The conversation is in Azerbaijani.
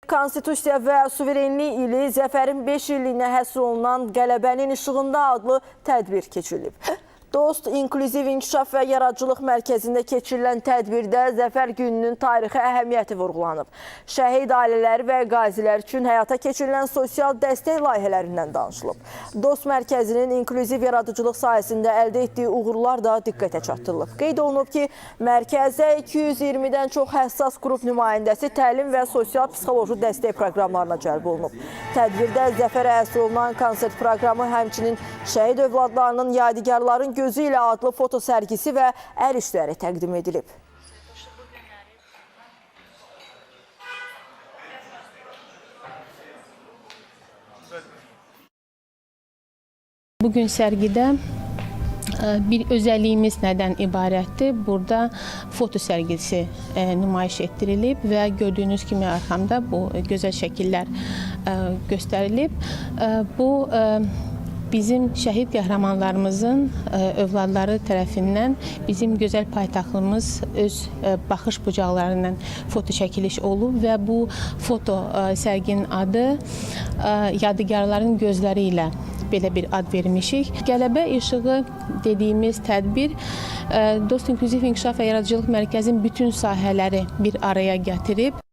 Konstitusiya və suverenlik ili Zəfərin 5 illiyinə həsr olunan Qələbənin İşığında adlı tədbir keçirilib. Dost İnklüziv İnkişaf və Yaradıcılıq Mərkəzində keçirilən tədbirdə Zəfər gününün tarixi əhəmiyyəti vurğulanıb. Şəhid ailələri və qazilər üçün həyata keçirilən sosial dəstək layihələrindən danışılıb. Dost Mərkəzinin inklüziv yaradıcılıq sahəsində əldə etdiyi uğurlar da diqqətə çatdırılıb. Qeyd olunub ki, mərkəzdə 220-dən çox həssas qrup nümayəndəsi təlim və sosial-psixoloji dəstək proqramlarına cəlb olunub. Tədbirdə Zəfərə həsr olunan konsert proqramı, həmçinin şəhid övladlarının yadigarların gözü ilə adlı foto sərgisi və əl işləri təqdim edilib. Bugün sərgidə bir özəlliyimiz nədən ibarətdir? Burada foto sərgisi nümayiş etdirilib və gördüyünüz kimi arxamda bu gözəl şəkillər göstərilib. Bu bizim şəhid qəhrəmanlarımızın övladları tərəfindən bizim gözəl paytaxtımız öz baxış bucaqlarından foto çəkiliş olub və bu foto sərginin adı Yadigarların gözləri ilə belə bir ad vermişik. Qələbə İşığı dediyimiz tədbir Dost İnklüziv İnkişaf və Yaradıcılıq Mərkəzinin bütün sahələri bir araya gətirib.